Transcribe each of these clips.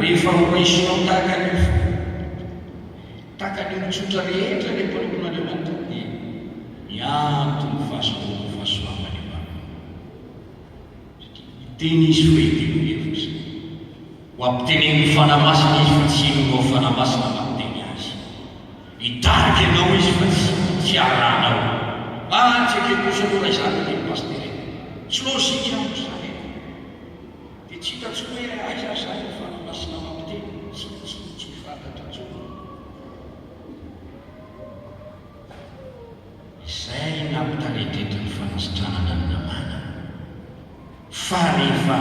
rehefa hoisinao tahaka ny mitsotra rehetra le mpanopon'Andriamanitra dia miantony fahasoavany aminy. Teny izy hoe teny hevitra ho ampiteneny fanamasina izy fa tsy inonao fanamasina mampiteny azy. Hitarika ianao izy fa tsy aranao. Tsy akekosa aloha izany teny pastery. Tsy lôzika amiko izany. Dia tsy hita tsy hoe aiza izany ny fanamasina mampiteny. Tsy fantatra intsony. Izay nampitaretetry ny fanasitranana ny namana. Fa rehefa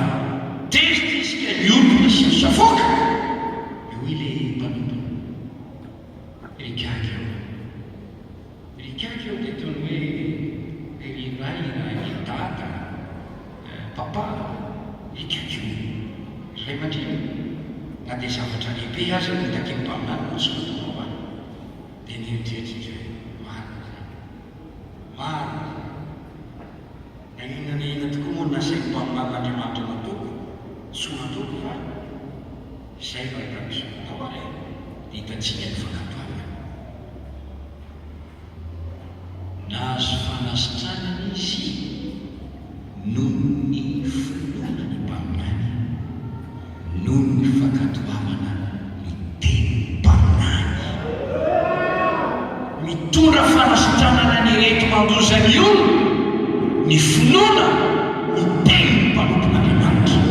testy izy ka niompona sy misafoka, eo ile mpanompona. Rikaky eo dia toy ny hoe iray dada papa rikaky eo. Ray aman-dreny na dia zavatra lehibe aza no takeny mpaminany no tsy matonao any. Dia nieritreritra izy hoe marina. Na inona tokoa moa nasainy mpaminan'Andriamanitra natoko, tsy natoko fa izay raika misy natao ary dia hitantsika ny fakatoavana. Nahazo fanasitranana izy noho ny finoana ny mpaminany, noho ny fakatoavana ny teny mpaminany. Mitondra fanasitranana ny reto mandozany io ny finoana ny teny mpanompon'Andriamanitra.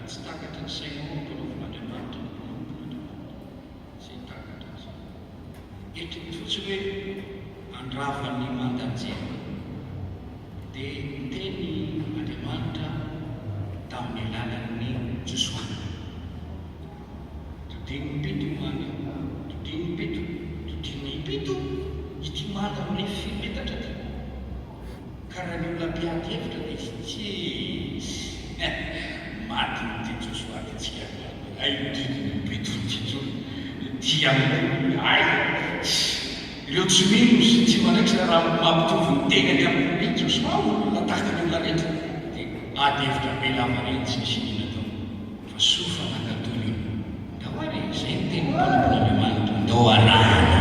Tsy takatra ny sainao mpanaovan'Andriamanitra tsy takatra azy. Etriny fotsiny hoe andravany mandanjena dia teny Andriamanitra tamin'ny alalan'ny Josoa. Todiny pito ity manda amin'ny fimetatra ty. Karaha ny olona mpiady hevitra dia tsy maty ty Josoa ty tsika diny pito dia ireo tsy mino sy tsy manaikitra raha mampitovy ny tenany amin'ny Josoa olona tahaka ny olona rehetra dia ady hevitra be lava reny tsy misy inona tao fa sofa nakatolo io ndao ary izay ny teny mpanompon'Andriamanitra ndao arahana.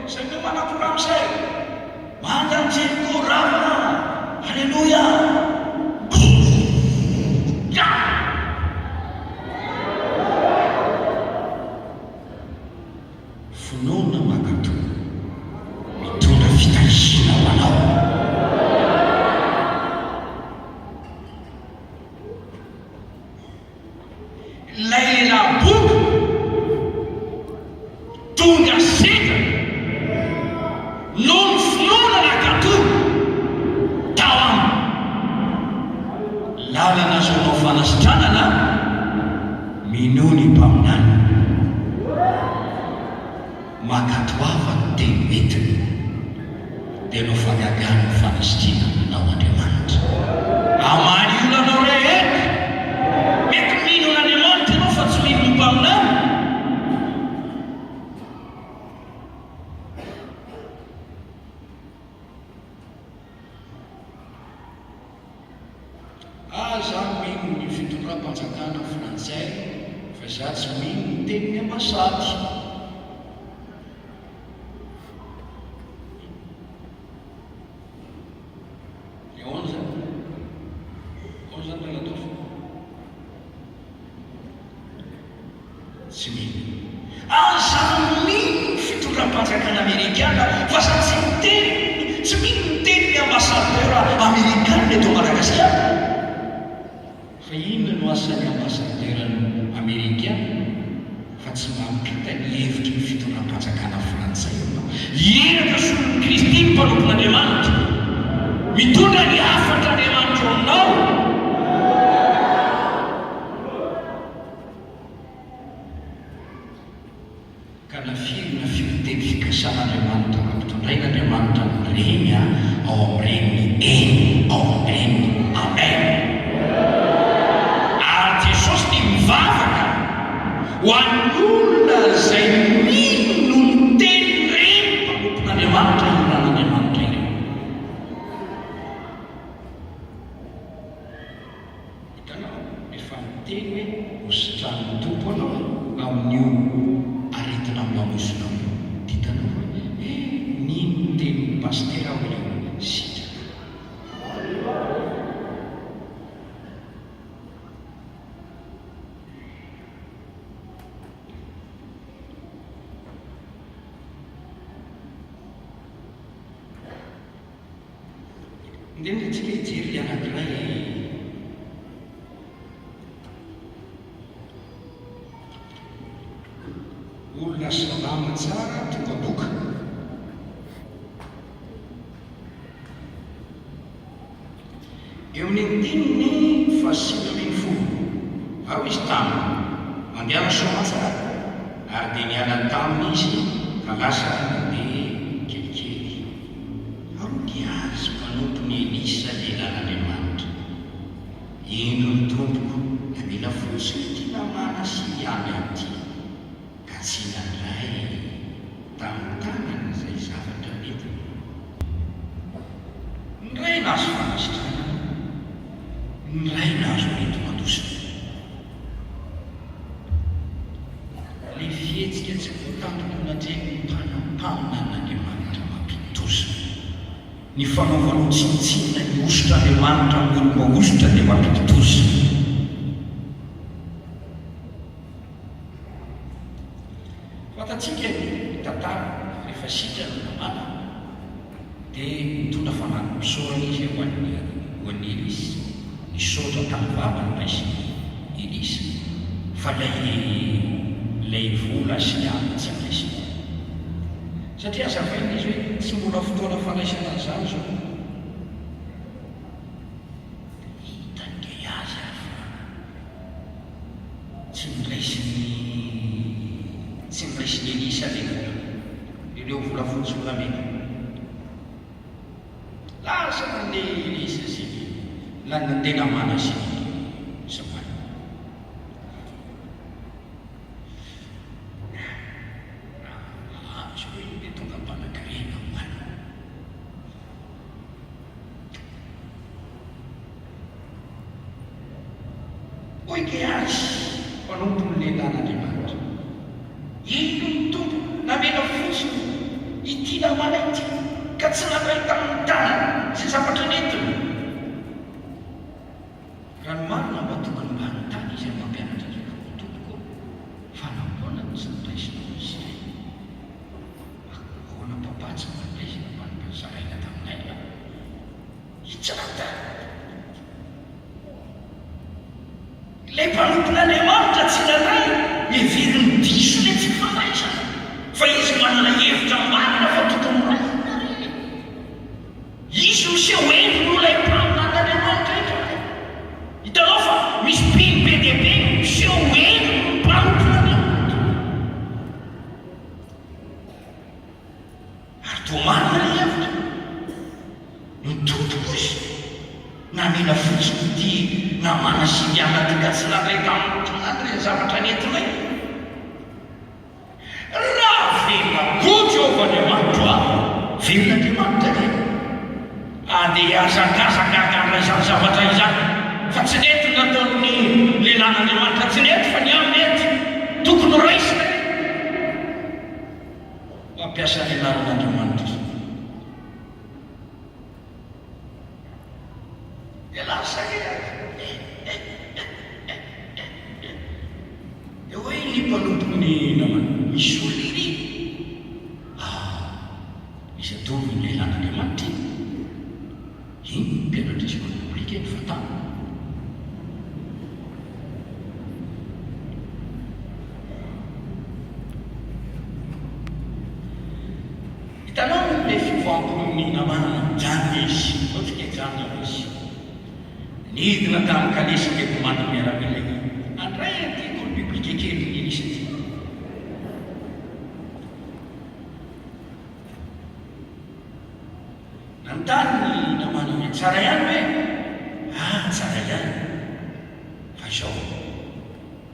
Zay no manapora amin'izay mandanjeny korana. Halleluja. Finoana makato mitondra fitahisina ho anao. Ilay lehilahy boky tonga seka noho ny finoana nakato tao aminy. Lalana azonao fanasitranana minoa ny mpaminany. Makatoava ny teny metiny dia no fagagana ny fanasitranana nao Andriamanitra. Amany olanao rehetra mety mino n'Andriamanitra ianao fa tsy mino ny mpaminany. Zaho mino ny fitondram-panjakana frantsay fa zaho tsy mino ny teniny ambasady. Tsy mino. Zaho mino ny fitondram-panjakana Amerikana fa zaho tsy mino ny teniny ambassadeur Amerikana eto Madagasikara. Fa inona no asan'ny ambassadeur Amerikana fa tsy mampita ny hevitry ny fitondram-panjakana frantsay ianao. Eraka solon'ny Kristy mpanompon'Andriamanitra mitondra ny hafatr'Andriamanitra aminao. Ka na firy na firy teny fikasana Andriamanitra mampitondra nandray n'Andriamanitra mireny ao amin'ireny eny ao amin'ireny amen. Ary Jesosy ny mivavaka ho an'ny olona izay mino ny teny reny mpanompon'Andriamanitra iran'Andriamanitra ireo. Hitanao efa miteny hoe hositran'ny tompo anao amin'io aretina mamosonao io. Ditanao hoe nino teny pastera ao io sitraka. Indeny antsika hijery anankiray olona salama tsara tonga boka. Eo amin'ny dininy fahasivy folo ao izy taminy mandeha somatsara ary dia niala taminy izy ka lasa mandeha kelikely. Ao dia azy mpanompony Elisa lehilahin'Andriamanitra. Ino ny tompoko na mila fotsiny ty namana sy iamy amty ka tsy nandray tamin'ny tanany izay zavatra mety. Nyray nazo fanasitrana, nyray nazo mety mandosina. Le fihetsika tsy voatanjona nateny mpanampanan'Andriamanitra mampitosina. Ny fanaovanao tsinitsinina ny ositra Andriamanitra amin'ny olo mahositra dia mampitosina. Fatatsika ny tantara rehefa sitrana namana dia mitondra fanahy-pisaorana izy ho an'ny Elisa. Nisaotra tamin'ny vavany raisy Elisa fa lay vola sy ny tsy raisina. Satria azavaina izy hoe tsy mbola fotoana fanaisana an'izany zao. Hitande azy fa tsy niraisiny Elisa ireo vola fotsy volamena. Lasa nandeha Elisa sy nandeha namana sy samana. Azo hoe dia tonga mpanankarena mana. Hoy ke azy mpanompony lehilahin'Andriamanitra. Ino ny tompo namena fotsiny ity namana ity ka tsy nandray tamin'ny tanany sy zavatra nentiny. Raha marina mba tokony mba hanontany izy amin'ny mampianatra azy hoe tompoko fa nahoana ny tsy niraisinao izy izay. Ahoana mpapatsy mba niraisina mba nizaraina taminay hitsarata. Ilay mpanompon'Andriamanitra tsy nandray hevery ny diso ilay tsy fanaisana fa izy manana hevitra marina fa tokony raisina reny. Izy miseho endriny ilay mpanompon'Andriamanitra eto. Hitanao fa misy piny be dia be miseho endriny mpanompon'Andriamanitra. Ary toa marina ilay hevitra. Ny tompoko izy namena fotsiny ity namana sy miana ty ka tsy nandray tamin'ny tanany zavatra nentinay. Raha velona koa Jehovah-Andriamanitra velon'Andriamanitra reny. Andeha azakazaka akan'ilay izany zavatra izany fa tsy nety nataon'ny lehilahin'Andriamanitra tsy nety fa ny amin'ny nety tokony raisina. Mampiasa lehilahin'Andriamanitra dia lasa eo hoe ny mpanompony namana misy olona iry. Misy atovy ny lehilahin'Andriamanitra iny mpianatra izy publika eny fatana. Hitanao le fivoampon'ny namana jany izy ohatsika jany izy nidina tamin'ny kalesa le komanda miaramila andray aty école biblique kely ny Elisa ty. Nanontany namana hoe tsara ihany hoe tsara ihany fa izao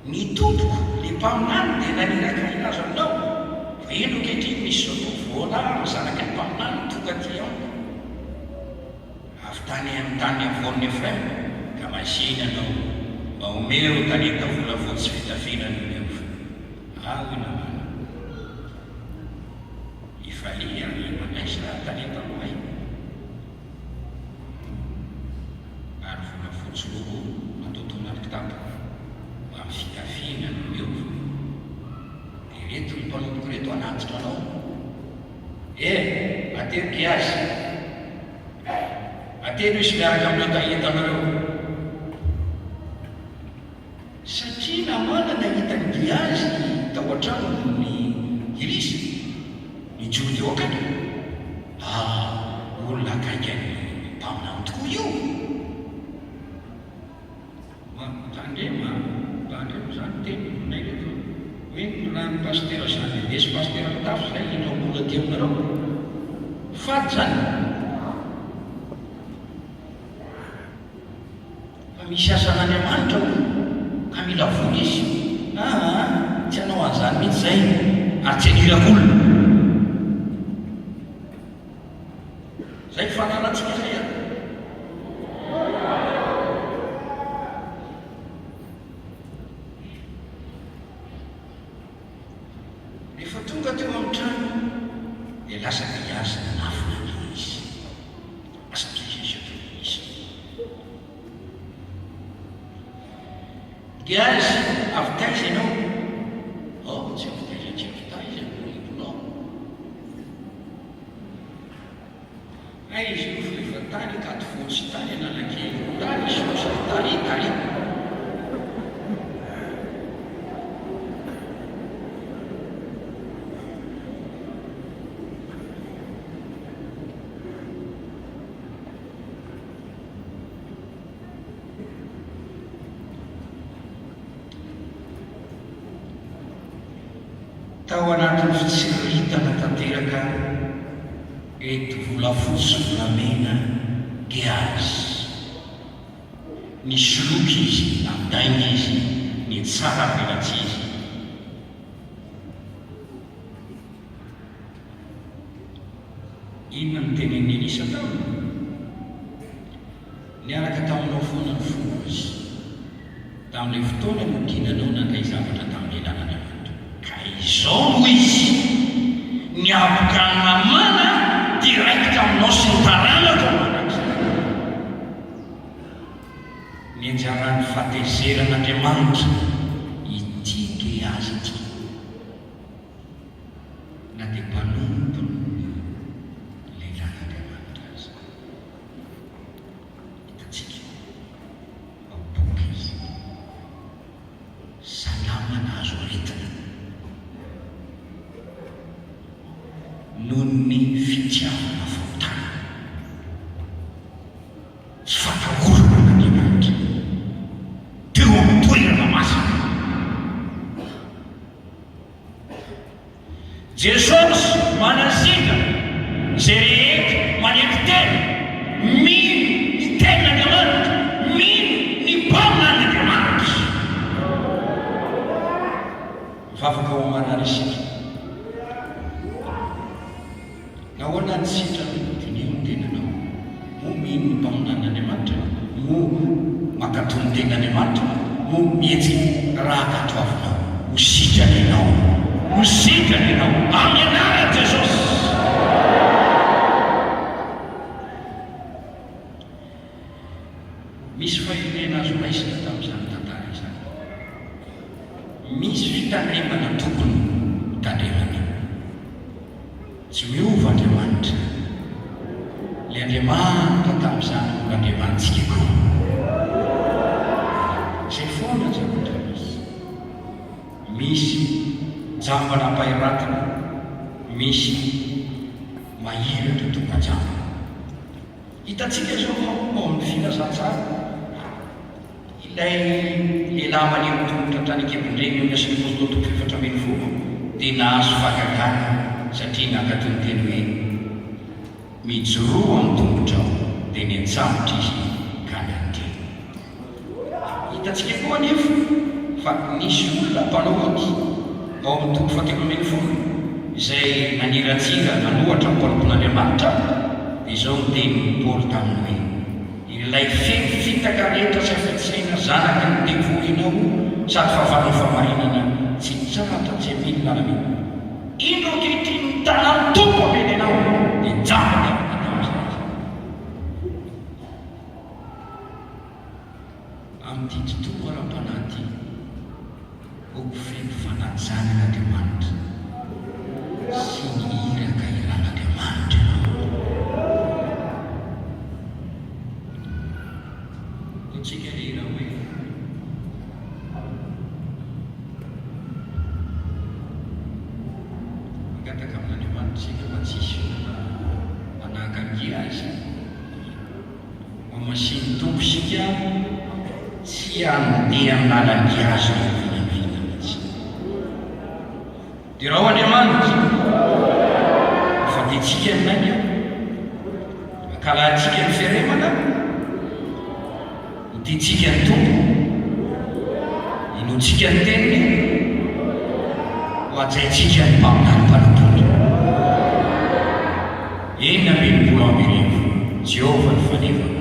ny tompoko le mpaminany dia naniraka inazy aminao fa eno ankehitriny misy zao tovoana ny zanaka ny mpaminany tonga ty ao avy tany amin'ny tany avoan'ny Efraim ka masiny anao mba homero talenta vola fotsy fitafinany omeo avy namana ifalia manaisa talenta nohay ary vola fotsy lobo matotonariky tampo mba amin'ny fitafinany omeo dia reto ny mpanompoko reto anatitra anao ateriky azy ateno isy miaraka aminao tahitanareo satria namana nahitany Giazy tao an-trano ny Elisy ny Jody okany olona akaikany mpaminany tokoa io tandrema zany tenynay reto hoe nolany pastera zany desy pastera mitafy zay inao olona ty aminareo faty zany fa misy asan'Andriamanitra o ka mila voly izy tsy anao an'izany mihitsy zay ary tsy anirako olona zay fanaratsika zay rehefa tonga teo amin'ny trano dia lasa Giazy nanafina izy Giazy avy taiza ianao tsy avy taiza tsy avy taiza iponao izy io efa tany katy fotsy tany analakely tany sosy tany tao anatin'ny fitsiritana tanteraka eto volafotsy volamena Giazy ny soloky izy namitainga izy ny tsara velatsy izy inona ny tenen'ny Elisa tao niaraka taminao foana ny fomba izy tamin'ilay fotoana no dinanao nandray zavatra tamin'ny lalana izao no izy niaboka namana direkta aminao sy ny taranako manak'izay ny anjaran'ny fahatezeran'Andriamanitra ity Giazy ity na dia mpanompo lehilan'Andriamanitra azy hitatsika ao boky izy salamana azo retina noho ny fitiavana faotana sy fatahorana n'Andriamanitra teo amin'ny toerana masina Jesosy manasiaka zay rehetra maneky tena mino ny tenan'Andriamanitra mino ny mpaminan'Andriamanitra mivavaka ao amanary isika nahoana ny sitrany dinio ny tenanao mo mino ny mpaminan'Andriamanitra mo makato ny tenan'Andriamanitra mo mihetsiky raha katoavinao ho sitrany ianao amin'ny anarana Jesosy misy fahinena azo raisina tamin'izany tantara izany misy fitandremana tokony tandremana tsy miova Andriamanitra le Andriamanitra tamin'izany Andriamantsika koa zay foana zavatra misy jambana mpahiratana misy mahiratra tokajambana hitatsika zao ao amin'ny filazantsara ilay lehilahy maneho tongotra hatrany ankebondreny eo miasany apôstôly toko 7 dia nahazo fakakana satria nakatony teny hoe mijoroa amin'ny tongotrao dia ny antsamotra izy ka nandeha. Hitantsika koa anefa fa nisy olona mpanao ody ao amin'ny toko fahateloambinifolo izay naniratsira nanohatra mpolompon'Andriamanitra. Izao ny tenin'ny Paoly taminy hoe ilay feno fitaka rehetra sy afa-tsaina zanaky ny devolinao sady fahavalony famarinana tsy tsaratra tsy aminy lalana ino ankehitriny ny tanany tompo ameny ianao dia njambany amin'nao zany. Amin'ity tontolo ara-panahy oko feno fanajana n'Andriamanitra sy ny iraka iran'Andriamanitra ianao. Tsika hira hoe migataka amin'Andriamanitra tsika fa tsisy olona manahaka-gy azy mamasiny tompo sika tsy andeha amin'alan-gy azy vinavina mihitsy. dia raha ho Andriamanitra faditsika aminay akalatsika ny fiaremana titsika ny tompo inotsika ny teniny ho ajaitsika ny mpaminany mpanampotra. Eny amenimpolo ambirivo Jehovah ny faneva.